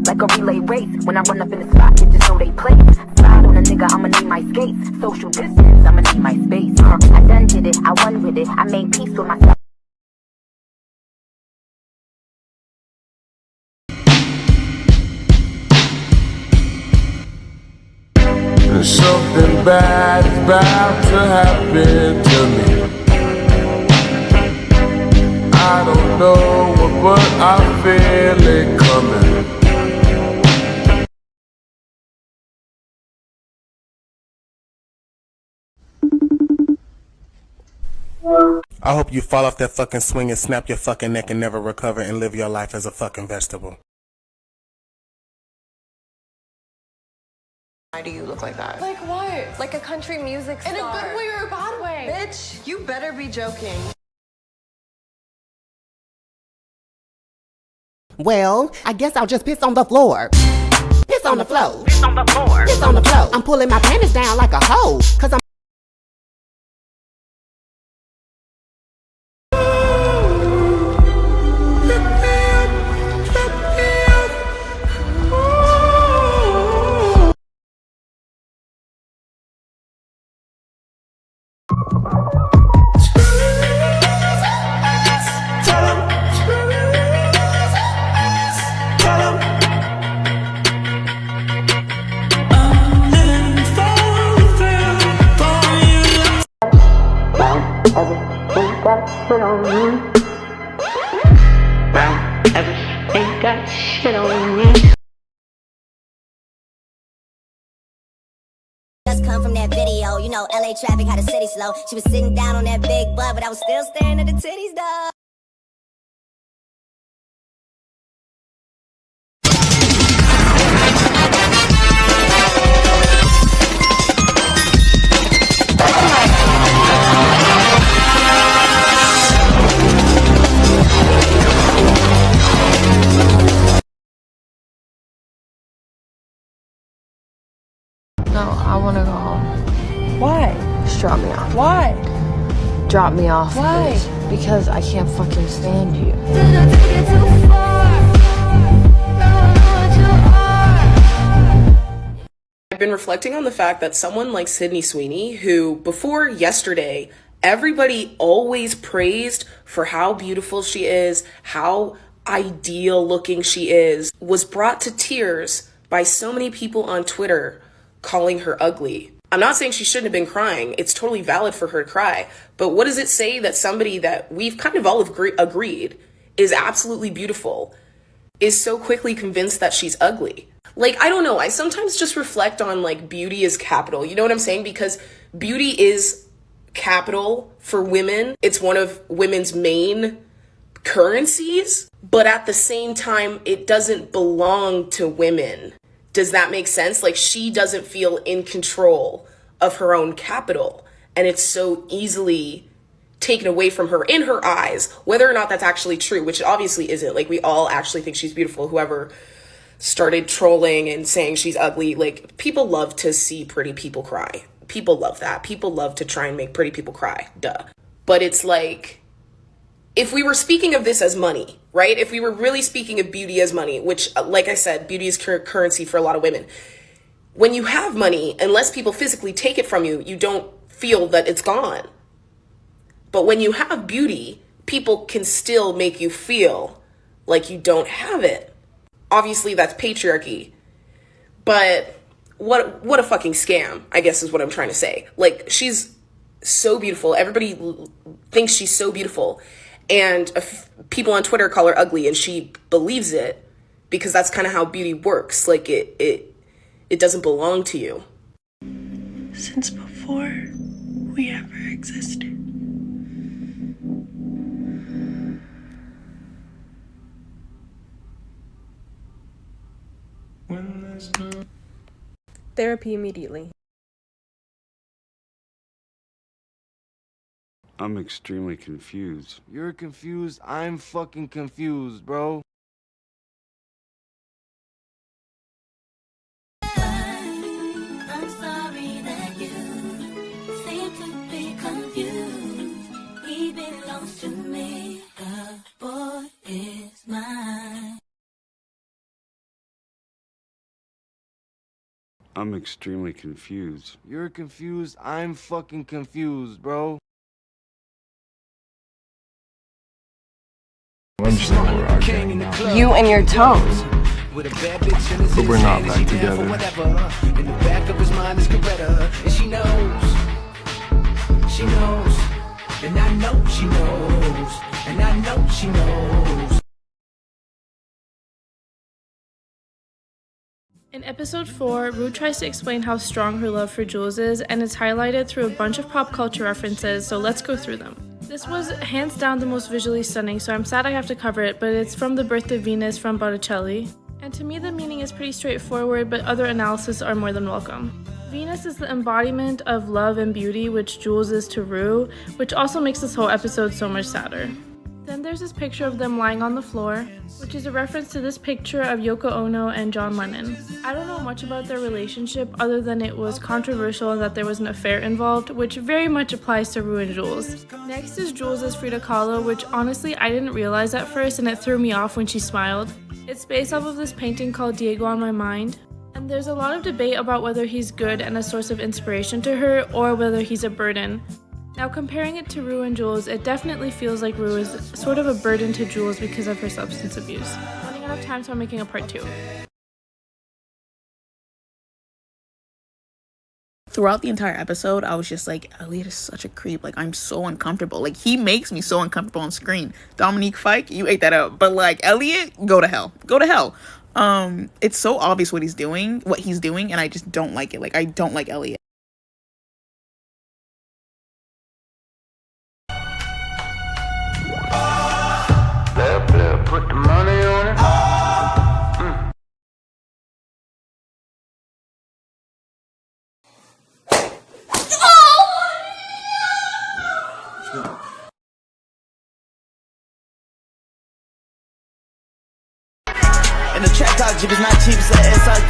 like a relay race. When I run up in the spot, you just know they play. Slide on a nigga, I'ma need my skates. Social distance, I'ma need my space. I done did it, I won with it. I made peace with myself. Something bad's about to happen to me. I don't know what, but I feel it coming. I hope you fall off that fucking swing and snap your fucking neck and never recover and live your life as a fucking vegetable. Why do you look like that? Like what? Like a country music star. In a good way or a bad way? Bitch, you better be joking. Well, I guess I'll just piss on the floor. Piss on the floor. Piss on the floor. Piss on the floor. I'm pulling my panties down like a hoe, cause I'm Everything got shit on me. Just come from that video, you know, LA traffic had the city slow. She was sitting down on that big butt, but I was still staring at the titties, though. No, I want to go home. Why? Just drop me off. Why? Drop me off. Why? Bitch. Because I can't fucking stand you. I've been reflecting on the fact that someone like Sydney Sweeney, who before yesterday, everybody always praised for how beautiful she is, how ideal looking she is, was brought to tears by so many people on Twitter calling her ugly. I'm not saying she shouldn't have been crying. It's totally valid for her to cry. But what does it say that somebody that we've kind of all agreed is absolutely beautiful is so quickly convinced that she's ugly? Like, I don't know. I sometimes just reflect on like beauty is capital. You know what I'm saying? Because beauty is capital for women. It's one of women's main currencies. But at the same time, it doesn't belong to women. Does that make sense? Like, she doesn't feel in control of her own capital, and it's so easily taken away from her in her eyes, whether or not that's actually true, which it obviously isn't. Like, we all actually think she's beautiful. Whoever started trolling and saying she's ugly, like, people love to see pretty people cry. People love that. People love to try and make pretty people cry. Duh. But it's like, if we were speaking of this as money, right? If we were really speaking of beauty as money, which, like I said, beauty is currency for a lot of women. When you have money, unless people physically take it from you, you don't feel that it's gone. But when you have beauty, people can still make you feel like you don't have it. Obviously, that's patriarchy. But what a fucking scam, I guess is what I'm trying to say. Like, she's so beautiful. Everybody thinks she's so beautiful. And people on Twitter call her ugly, and she believes it because that's kind of how beauty works. Like, it doesn't belong to you. Since before we ever existed. Therapy immediately. I'm extremely confused. You're confused? I'm fucking confused, bro. I'm sorry that you seem to be confused. He belongs to me. The boy is mine. I'm extremely confused. You're confused? I'm fucking confused, bro. You and your toes. But we're not back together. In the back of his mind is Coretta, and she knows, and I know she knows, and I know she knows. In episode 4, Rue tries to explain how strong her love for Jules is, and it's highlighted through a bunch of pop culture references, so let's go through them. This was hands down the most visually stunning, so I'm sad I have to cover it, but it's from The Birth of Venus from Botticelli. And to me the meaning is pretty straightforward, but other analysis are more than welcome. Venus is the embodiment of love and beauty, which Jules is to Rue, which also makes this whole episode so much sadder. Then there's this picture of them lying on the floor, which is a reference to this picture of Yoko Ono and John Lennon. I don't know much about their relationship other than it was controversial and that there was an affair involved, which very much applies to Rue and Jules. Next is Jules' Frida Kahlo, which honestly I didn't realize at first and it threw me off when she smiled. It's based off of this painting called Diego on My Mind, and there's a lot of debate about whether he's good and a source of inspiration to her or whether he's a burden. Now comparing it to Rue and Jules, it definitely feels like Rue is sort of a burden to Jules because of her substance abuse. I'm running out of time, so I'm making a part 2. Throughout the entire episode, I was just like, Elliot is such a creep. Like, I'm so uncomfortable. Like, he makes me so uncomfortable on screen. Dominique Fike, you ate that up. But like, Elliot, go to hell. Go to hell. It's so obvious what he's doing, and I just don't like it. Like, I don't like Elliot. Put the money on it. And the track out Jeep is not cheap, so it's like,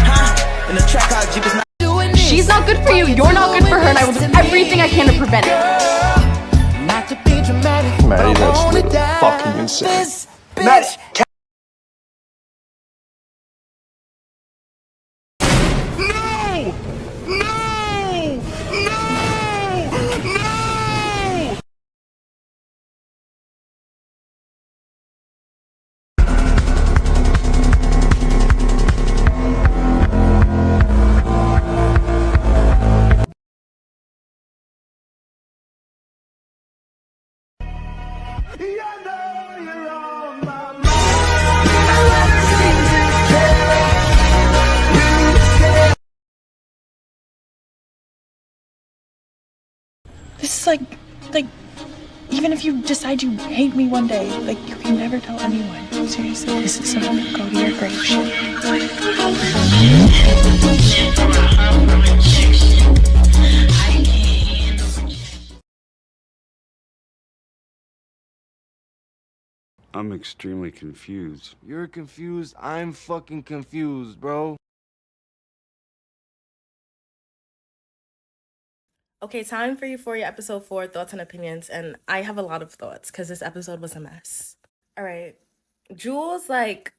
huh? And the track out Jeep is not doing this. She's not good for you, you're not good for her, and I will do everything I can to prevent it. Not to be dramatic, Maddie, but I that's wanna literally die. fucking insane. This bitch. This is like, even if you decide you hate me one day, like, you can never tell anyone. Seriously, this is something to go to your grave shit. I'm extremely confused. You're confused? I'm fucking confused, bro. Okay, time for Euphoria episode 4, thoughts and opinions, and I have a lot of thoughts because this episode was a mess. All right, Jules, like,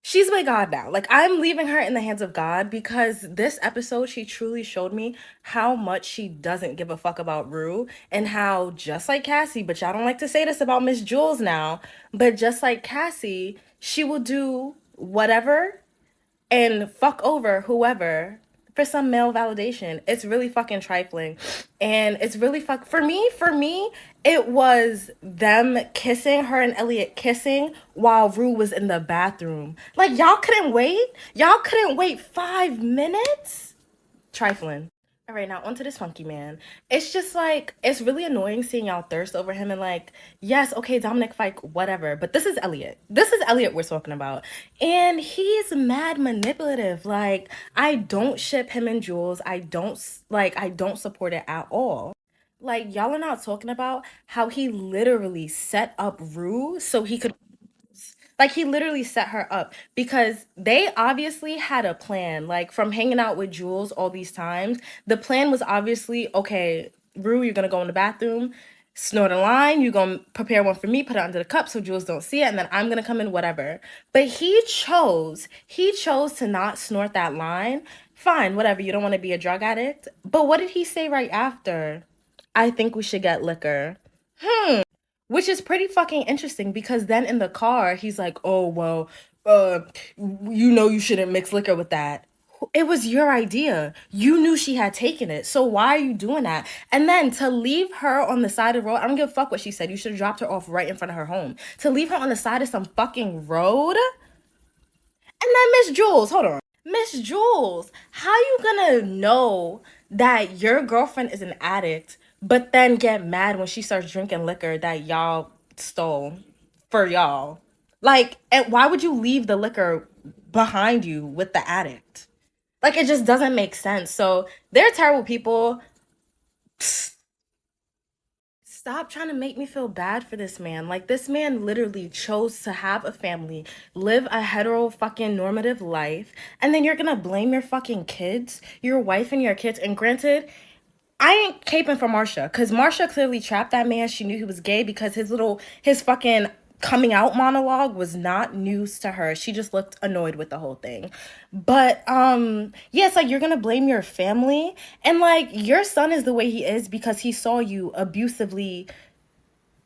she's my God now. Like, I'm leaving her in the hands of God because this episode, she truly showed me how much she doesn't give a fuck about Rue and how, just like Cassie, but y'all don't like to say this about Miss Jules now, but just like Cassie, she will do whatever and fuck over whoever for some male validation. It's really fucking trifling. And it's really for me, it was them kissing, her and Elliot kissing while Rue was in the bathroom. Like, y'all couldn't wait? Y'all couldn't wait 5 minutes? Trifling. All right, now onto this funky man. It's just like, it's really annoying seeing y'all thirst over him and like, yes, okay, Dominic Fike, whatever. But this is Elliot. This is Elliot we're talking about. And he's mad manipulative. Like, I don't ship him and Jules. I don't support it at all. Like, y'all are not talking about how he literally set up Rue so he could, like, he literally set her up because they obviously had a plan. Like, from hanging out with Jules all these times, the plan was obviously, okay, Rue, you're gonna go in the bathroom. snort a line, you gonna prepare one for me, put it under the cup so Jules don't see it, and then I'm gonna come in, whatever. But he chose to not snort that line. Fine, whatever, you don't want to be a drug addict. But what did he say right after? I think we should get liquor. Which is pretty fucking interesting, because then in the car, he's like, oh, well, you shouldn't mix liquor with that. It was your idea. You knew she had taken it. So why are you doing that? And then to leave her on the side of the road, I don't give a fuck what she said. You should have dropped her off right in front of her home. To leave her on the side of some fucking road? And then Miss Jules, hold on. Miss Jules, how you gonna know that your girlfriend is an addict, but then get mad when she starts drinking liquor that y'all stole for y'all? Like, and why would you leave the liquor behind you with the addict? Like, it just doesn't make sense. So they're terrible people. Stop trying to make me feel bad for this man. Like, this man literally chose to have a family, live a hetero fucking normative life, and then you're gonna blame your fucking kids, your wife and your kids. And granted, I ain't caping for Marsha, because Marsha clearly trapped that man. She knew he was gay because his fucking coming out monologue was not news to her. She just looked annoyed with the whole thing. But yeah, it's like, you're gonna blame your family, and like, your son is the way he is because he saw you abusively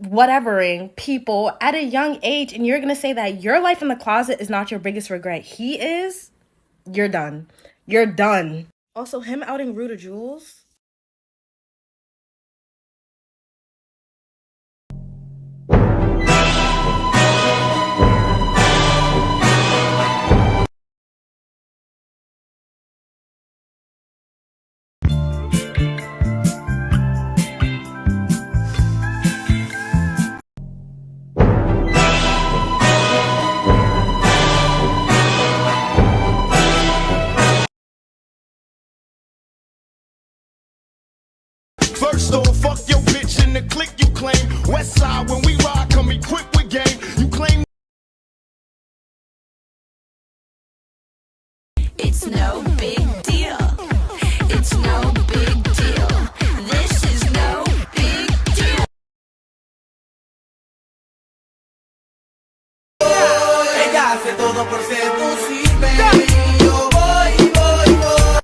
whatevering people at a young age, and you're gonna say that your life in the closet is not your biggest regret. He is. You're done. You're done. Also, him outing Rue to Jules. First off, fuck your bitch and the click you claim. West side, when we ride, come equipped with game. You claim it's no big deal. It's no big deal. This is no big deal. ella hace todo por seducirme. Yo voy, voy, voy.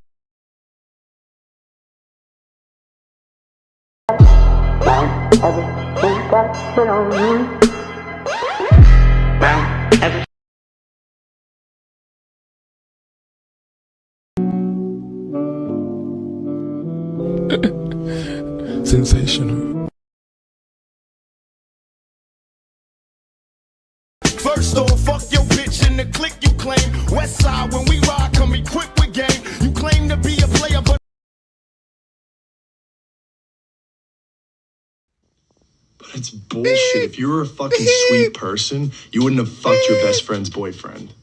Sensational. First off, fuck your bitch and the click you claim. West side, when we ride, come equipped with game. You claim to be a player, but it's bullshit. If you were a fucking sweet person, you wouldn't have fucked your best friend's boyfriend.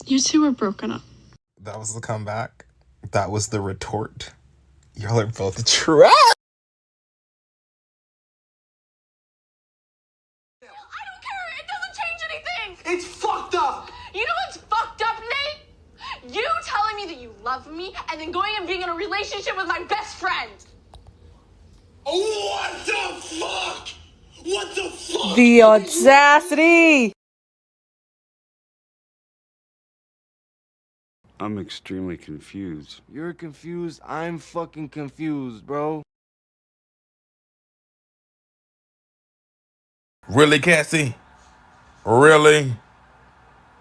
You two were broken up. That was the comeback. That was the retort. Y'all are both trash. I don't care. It doesn't change anything. it's fucked up. You know what's fucked up, Nate? You telling me that you love me and then going and being in a relationship with my best friend. What the fuck? What the fuck? The audacity! I'm extremely confused. You're confused? I'm fucking confused, bro. Really, Cassie? Really?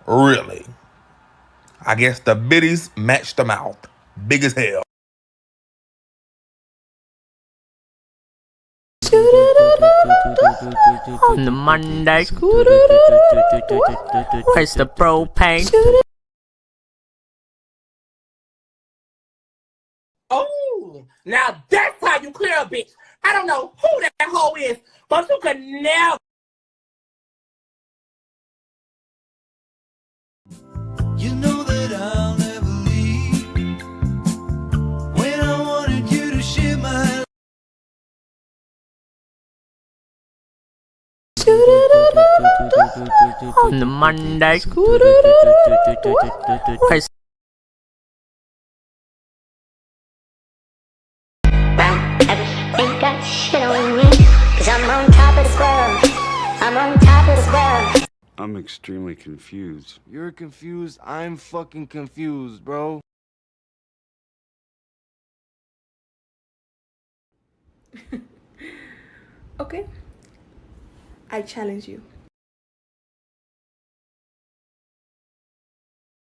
Really? I guess the biddies matched the mouth. Big as hell. On the Monday, press the propane. Oh, now that's how you clear a bitch. I don't know who that hoe is, but you could never. You know that I'll never leave. When I wanted you to share my On the Monday, press. Everything got shit on me, 'cause I'm on top of the world. I'm on top of the world. I'm extremely confused. You're confused? I'm fucking confused, bro. Okay. I challenge you.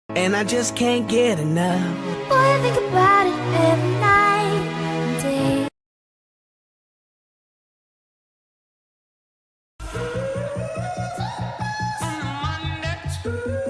And I just can't get enough. Boy, I think about it every night and day. Monday.